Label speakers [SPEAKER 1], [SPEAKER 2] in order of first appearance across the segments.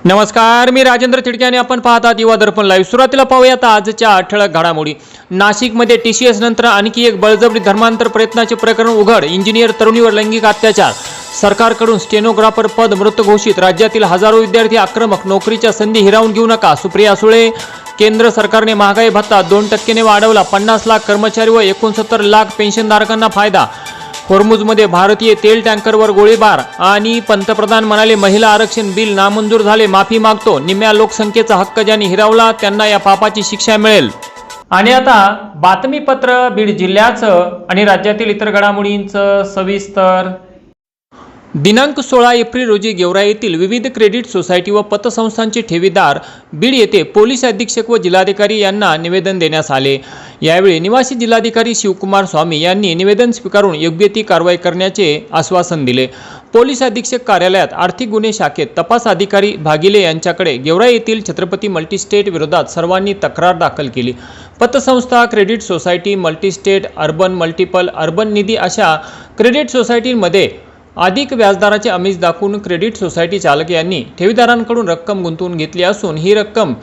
[SPEAKER 1] नमस्कार, मी राजेंद्र तिडके आणि आपण पाहतात युवा दर्पण लाईव्ह। सुरुवातीला पाहूयात आजच्या ठळक घडामोडी। नाशिकमध्ये टीसीएस नंतर आणखी एक बळजबरी धर्मांतर प्रयत्नाचे प्रकरण उघड। इंजिनियर तरुणीवर लैंगिक अत्याचार, सरकारकडून स्टेनोग्राफर पद मृत घोषित। राज्यातील हजारो विद्यार्थी आक्रमक, नोकरीच्या संधी हिरावून घेऊ नका। सुप्रिया सुळे, केंद्र सरकारने महागाई भत्ता 2% वाढवला। 50 लाख कर्मचारी व 69 लाख पेन्शनधारकांना फायदा। होर्मुझमध्ये भारतीय तेल टँकरवर गोळीबार आणि पंतप्रधान म्हणाले महिला आरक्षण बिल नामंजूर झाले, माफी मागतो। निम्म्या लोकसंख्येचा हक्क ज्यांनी हिरावला त्यांना या पापाची शिक्षा मिळेल। आणि आता बातमीपत्र बीड जिल्ह्याचं आणि राज्यातील इतर घडामोडींचं सविस्तर। दिनांक 16 एप्रिल रोजी गेवराई येथील विविध क्रेडिट सोसायटी व पतसंस्थांचे ठेवीदार बीड येथे पोलीस अधीक्षक व जिल्हाधिकारी यांना निवेदन देण्यास आले। यावेळी निवासी जिल्हाधिकारी शिवकुमार स्वामी यांनी निवेदन स्वीकारून योग्य ती कारवाई करण्याचे आश्वासन दिले। पोलीस अधीक्षक कार्यालयात आर्थिक गुन्हे शाखेत तपास अधिकारी भागिले यांच्याकडे गेवराई येथील छत्रपती मल्टीस्टेट विरोधात सर्वांनी तक्रार दाखल केली। पतसंस्था, credit society, multistate, urban multiple, urban निधी अशा क्रेडिट सोसायटींमध्ये अधिक व्याजदराचे आमिष दाखवून क्रेडिट सोसायटी चालक यांनी ठेवीदारांकडून रक्कम गुंतवून घेतली असून ही रक्कम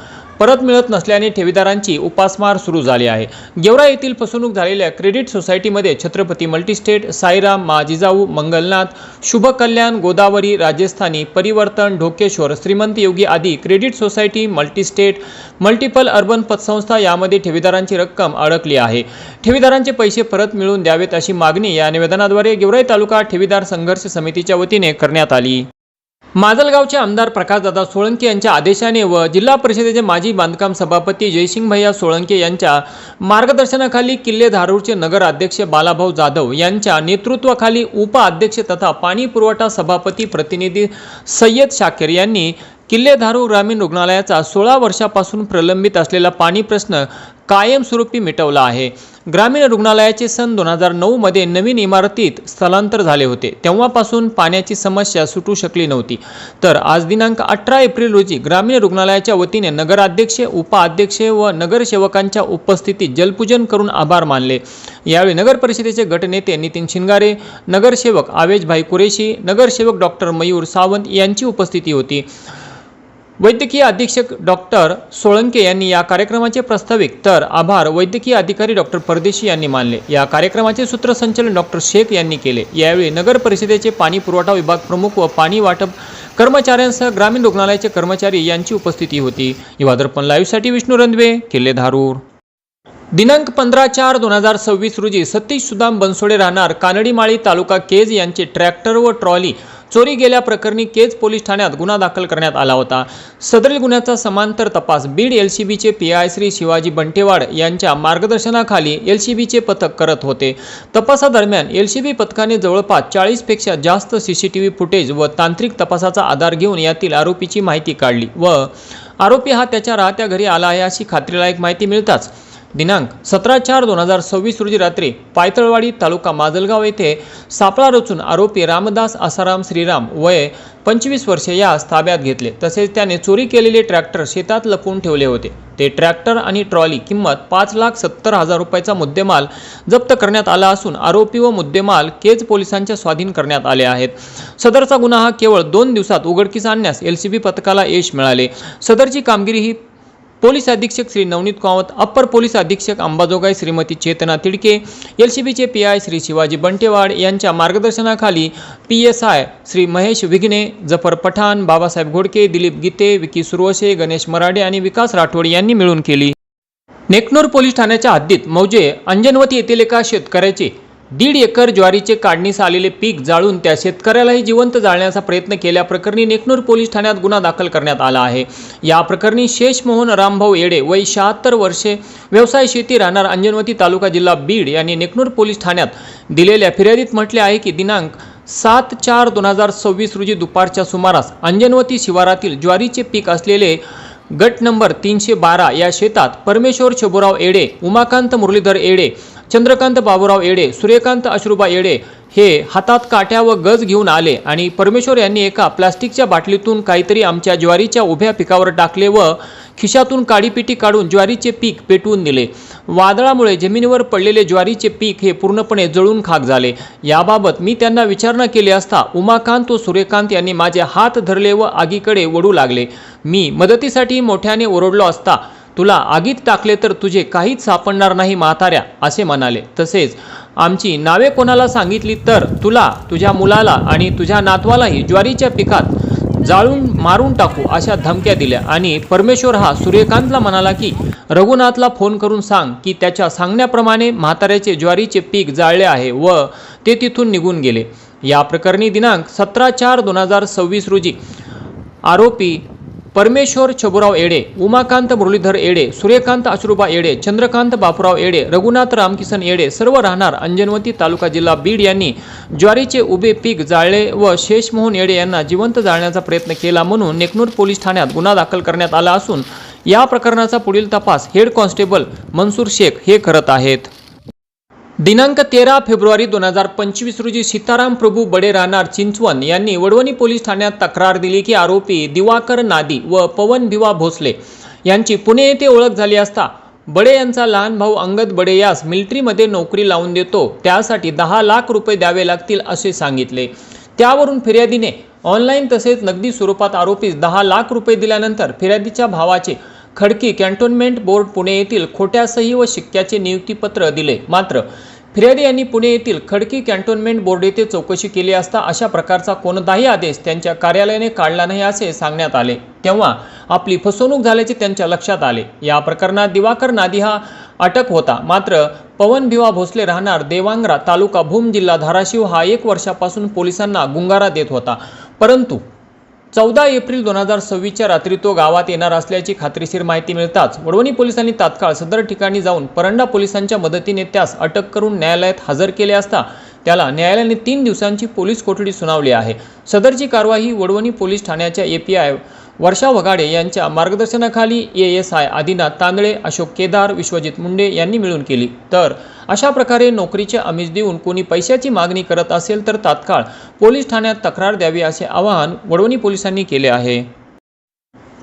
[SPEAKER 1] परत मिळत नसल्याने ठेवीदारांची उपासमार सुरू झाली आहे। गेवराई येथील फसवणूक झालेल्या क्रेडिट सोसायटीमध्ये छत्रपती मल्टीस्टेट, साईराम, जिजाऊ, मंगलनाथ, शुभ कल्याण, गोदावरी, राजस्थानी, परिवर्तन, ढोकेश्वर, श्रीमंत योगी आदी credit society, multi-state, multiple, urban पतसंस्था यामध्ये ठेवीदारांची रक्कम अडकली आहे। ठेवीदारांचे पैसे परत मिळवून द्यावेत अशी मागणी या निवेदनाद्वारे गेवराई तालुका ठेवीदार संघर्ष समितीच्या वतीने करण्यात आली। माजलगावचे आमदार प्रकाशदादा सोळंके यांच्या आदेशाने व जिल्हा परिषदेचे माजी बांधकाम सभापती जयसिंग भैया सोळंके यांच्या मार्गदर्शनाखाली किल्ले धारूरचे नगर अध्यक्ष बालाभाऊ जाधव यांच्या नेतृत्वाखाली उपाध्यक्ष तथा पाणी पुरवठा सभापती प्रतिनिधी सय्यद शाकीर यांनी किल्ले धारूर ग्रामीण रुग्णालयाचा 16 वर्षापासून प्रलंबित असलेला पाणी प्रश्न कायमस्वरूपी मिटवला आहे। ग्रामीण रुग्णालयाचे सन 2009 मध्ये नवीन इमारतीत स्थलांतर झाले होते, तेव्हापासून पाण्याची समस्या सुटू शकली नव्हती। तर आज दिनांक 18 एप्रिल रोजी ग्रामीण रुग्णालयाच्या वतीने नगराध्यक्ष, उपाध्यक्ष व नगरसेवकांच्या उपस्थितीत जलपूजन करून आभार मानले। यावेळी नगर परिषदेचे गटनेते नितीन शिंगारे, नगरसेवक आवेशभाई कुरेशी, नगरसेवक डॉक्टर मयूर सावंत यांची उपस्थिती होती। वैद्यकीय अधीक्षक डॉक्टर सोळंके यांनी या कार्यक्रमाचे प्रास्ताविक तर आभार वैद्यकीय अधिकारी डॉक्टर परदेशी यांनी मानले। या कार्यक्रमाचे सूत्रसंचालन डॉक्टर शेख यांनी केले। यावेळी नगर परिषदेचे पाणी पुरवठा विभाग प्रमुख व पाणी वाटप कर्मचाऱ्यांसह ग्रामीण रुग्णालयाचे कर्मचारी यांची उपस्थिती होती। युवा दर्पण लाईव्हसाठी विष्णू रंधवे, किल्ले धारूर। दिनांक 15/4/2026 रोजी सतीश सुदाम बनसोडे राहणार कानडीमाळी तालुका केज यांचे ट्रॅक्टर व ट्रॉली चोरी गेल्याप्रकरणी केज पोलीस ठाण्यात गुन्हा दाखल करण्यात आला होता। सदरील गुन्ह्याचा समांतर तपास बीड एलसीबीचे पीआय श्री शिवाजी बंटेवाड यांच्या मार्गदर्शनाखाली एलसीबीचे पथक करत होते। तपासादरम्यान एलसीबी पथकाने जवळपास 40 पेक्षा जास्त सीसीटीव्ही फुटेज व तांत्रिक तपासाचा आधार घेऊन यातील आरोपीची माहिती काढली व आरोपी हा त्याच्या राहत्या घरी आला आहे अशी खात्रीलायक माहिती मिळताच दिनांक 17/4/2026 रोजी रात्री पायतळवाडी तालुका माजलगाव येथे सापळा रचून आरोपी रामदास आसाराम श्रीराम वय 25 वर्षे यास ताब्यात घेतले। तसेच त्याने चोरी केलेले ट्रॅक्टर शेतात लपवून ठेवले होते। ते ट्रॅक्टर आणि ट्रॉली किंमत 5,70,000 रुपयाचा मुद्देमाल जप्त करण्यात आला असून आरोपी व मुद्देमाल केज पोलिसांच्या स्वाधीन करण्यात आले आहेत। सदरचा गुन्हा हा केवळ 2 दिवसात उघडकीस आणण्यास एलसीबी पथकाला यश मिळाले। सदरची कामगिरी ही पोलीस अधीक्षक श्री नवनीत कावत, अप्पर पोलीस अधीक्षक अंबाजोगाई श्रीमती चेतना तिडके, एलसीबीचे पीआय श्री शिवाजी बंटेवाड यांच्या मार्गदर्शनाखाली पीएसआय श्री महेश विघ्ने, जफर पठाण, बाबासाहेब घोडके, दिलीप गीते, विकी सुरवसे, गणेश मराठे आणि विकास राठोड यांनी मिळून केली। नेकनूर पोलीस ठाण्याच्या हद्दीत मौजे अंजनवती येथील एका शेतकऱ्याचे 1.5 एकर ज्वारीचे काढणीस आलेले पीक जाळून त्या शेतकऱ्यालाही जिवंत जाळण्याचा प्रयत्न केल्याप्रकरणी नेकनूर पोलीस ठाण्यात गुन्हा दाखल करण्यात आला आहे। या प्रकरणी शेषमोहन रामभाऊ येडे वय 76 वर्षे, व्यवसाय शेती, राहणार अंजनवती तालुका जिल्हा बीड यांनी नेकनूर पोलीस ठाण्यात दिलेल्या फिर्यादीत म्हटले आहे की दिनांक 7/4/2026 रोजी दुपारच्या सुमारास अंजनवती शिवारातील ज्वारीचे पीक असलेले गट नंबर 312 या शेतात परमेश्वर शंभूराव येडे, उमाकांत मुरलीधर येडे, चंद्रकांत बाबूराव येडे, सूर्यकांत अश्रुबा येडे हे हातात काट्या व गज घेऊन आले आणि परमेश्वर यांनी एका प्लास्टिकच्या बाटलीतून काहीतरी आमच्या ज्वारीच्या उभ्या पिकावर टाकले व खिशातून काडीपिटी काढून ज्वारीचे पीक पेटवून दिले. वादळामुळे जमिनीवर पडलेले ज्वारीचे पीक हे पूर्णपणे जळून खाक झाले. याबाबत मी त्यांना विचारणा केली असता उमाकांत व सूर्यकांत यांनी माझे हात धरले व आगीकडे वळू लागले. मी मदतीसाठी मोठ्याने ओरडलो असता तुला आगीत टाकले तर तुझे काहीच सापडणार नाही म्हाताऱ्या असे म्हणाले. तसेच आमची नावे कोणाला सांगितली तर तुला, तुझ्या मुलाला आणि तुझ्या नातवालाही ज्वारीच्या पिकात जाळून मारून टाकू अशा धमक्या दिल्या. आणि परमेश्वर हा सूर्यकांतला म्हणाला की रघुनाथला फोन करून सांग की त्याच्या सांगण्याप्रमाणे म्हाताऱ्याचे ज्वारीचे पीक जाळले आहे व ते तिथून निघून गेले. या प्रकरणी दिनांक 17/4/2026 रोजी आरोपी परमेश्वर छबुराव येडे, उमाकांत मुरलीधर येडे, सूर्यकांत अश्रुबा येडे, चंद्रकांत बापूराव येडे, रघुनाथ रामकिसन येडे सर्व राहणार अंजनवती तालुका जिल्हा बीड यांनी ज्वारीचे उभे पीक जाळले व शेषमोहन येडे यांना जिवंत जाळण्याचा प्रयत्न केला म्हणून नेकनूर पोलीस ठाण्यात गुन्हा दाखल करण्यात आला असून या प्रकरणाचा पुढील तपास हेड कॉन्स्टेबल मनसूर शेख हे करत आहेत. दिनांक 13 फेब्रुवारी 2025 रोजी सीताराम प्रभू बडे राहणार चिंचवण यांनी वडवणी पोलीस ठाण्यात तक्रार दिली की आरोपी दिवाकर नादी व पवन भिवा भोसले यांची पुणे येथे ओळख झाली असता बडे यांचा लहान भाऊ अंगद बडे यास मिलिटरीमध्ये नोकरी लावून देतो, त्यासाठी 10 लाख रुपये द्यावे लागतील असे सांगितले. त्यावरून फिर्यादीने ऑनलाईन तसेच नगदी स्वरूपात आरोपीस 10 लाख रुपये दिल्यानंतर फिर्यादीच्या भावाचे खडकी कॅन्टोन्मेंट बोर्ड पुणे येथील खोट्या सही व शिक्क्याचे नियुक्तीपत्र दिले. मात्र फिर्यादी यांनी पुणे येथील खडकी कॅन्टोन्मेंट बोर्ड येथे चौकशी केली असता अशा प्रकारचा कोणताही आदेश त्यांच्या कार्यालयाने काढला नाही असे सांगण्यात आले. तेव्हा आपली फसवणूक झाल्याचे त्यांच्या लक्षात आले. या प्रकरणात दिवाकर नादी हा अटक होता. मात्र पवन भिवा भोसले राहणार देवांगरा तालुका भूम जिल्हा धाराशिव हा 1 वर्षापासून पोलिसांना गुंगारा देत होता. परंतु 14 एप्रिल 2026च्या रात्री तो गावात येणार असल्याची खात्रीशीर माहिती मिळताच वडवणी पोलिसांनी तात्काळ सदर ठिकाणी जाऊन परंडा पोलिसांच्या मदतीने त्यास अटक करून न्यायालयात हजर केले असता त्याला न्यायालयाने 3 दिवसांची पोलीस कोठडी सुनावली आहे. सदरची कारवाई वडवणी पोलीस ठाण्याच्या API वर्षा वगाडे यांच्या मार्गदर्शनाखाली ASI आदिनाथ तांदळे, अशोक केदार, विश्वजित मुंडे यांनी मिळून केली. तर अशा प्रकारे नोकरीचे आमिष देऊन कोणी पैशाची मागणी करत असेल तर तात्काळ पोलीस ठाण्यात तक्रार द्यावी असे आवाहन वडवणी पोलिसांनी केले आहे.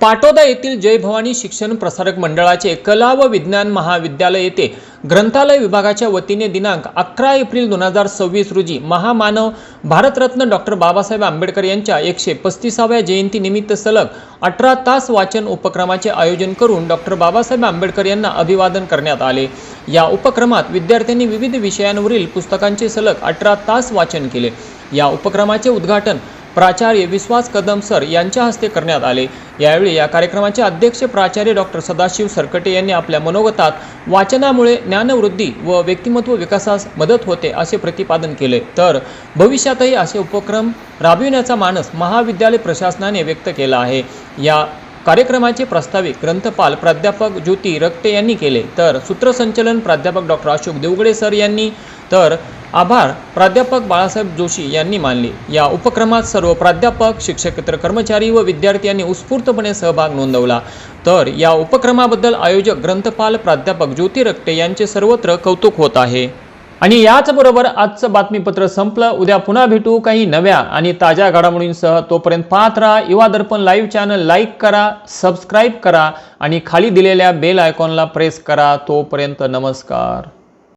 [SPEAKER 1] पाटोदा येथील जय भवानी शिक्षण प्रसारक मंडळाचे कला व विज्ञान महाविद्यालय येथे ग्रंथालय विभागाच्या वतीने दिनांक 11 एप्रिल 2026 रोजी महामानव भारतरत्न डॉक्टर बाबासाहेब आंबेडकर यांच्या 135व्या जयंतीनिमित्त सलग 18 तास वाचन उपक्रमाचे आयोजन करून डॉक्टर बाबासाहेब आंबेडकर यांना अभिवादन करण्यात आले. या उपक्रमात विद्यार्थ्यांनी विविध विषयांवरील पुस्तकांचे सलग 18 तास वाचन केले. या उपक्रमाचे उद्घाटन प्राचार्य विश्वास कदम सर यांच्या हस्ते करण्यात आले. यावेळी या कार्यक्रमाचे अध्यक्ष प्राचार्य डॉक्टर सदाशिव सरकटे यांनी आपल्या मनोगतात वाचनामुळे ज्ञानवृद्धी व व्यक्तिमत्व विकासास मदत होते असे प्रतिपादन केले. तर भविष्यातही असे उपक्रम राबविण्याचा मानस महाविद्यालय प्रशासनाने व्यक्त केला आहे. या कार्यक्रमाचे प्रास्ताविक ग्रंथपाल प्राध्यापक ज्योती रक्टे यांनी केले. तर सूत्रसंचलन प्राध्यापक डॉक्टर अशोक देवगडे सर यांनी तर आभार प्राध्यापक बाळासाहेब जोशी यांनी मानले. या उपक्रमात सर्व प्राध्यापक, शिक्षकेतर कर्मचारी व विद्यार्थी यांनी उत्स्फूर्तपणे सहभाग नोंदवला. तर या उपक्रमाबद्दल आयोजक ग्रंथपाल प्राध्यापक ज्योती रक्टे यांचे सर्वत्र कौतुक होत आहे. आणि याचबरोबर आजचं बातमीपत्र संपलं. उद्या पुन्हा भेटू काही नव्या आणि ताज्या घडामोडींसह. तोपर्यंत पाहत राहा युवा दर्पण लाईव्ह चॅनल. लाईक करा, सबस्क्राईब करा आणि खाली दिलेल्या बेल आयकॉनला प्रेस करा. तोपर्यंत नमस्कार.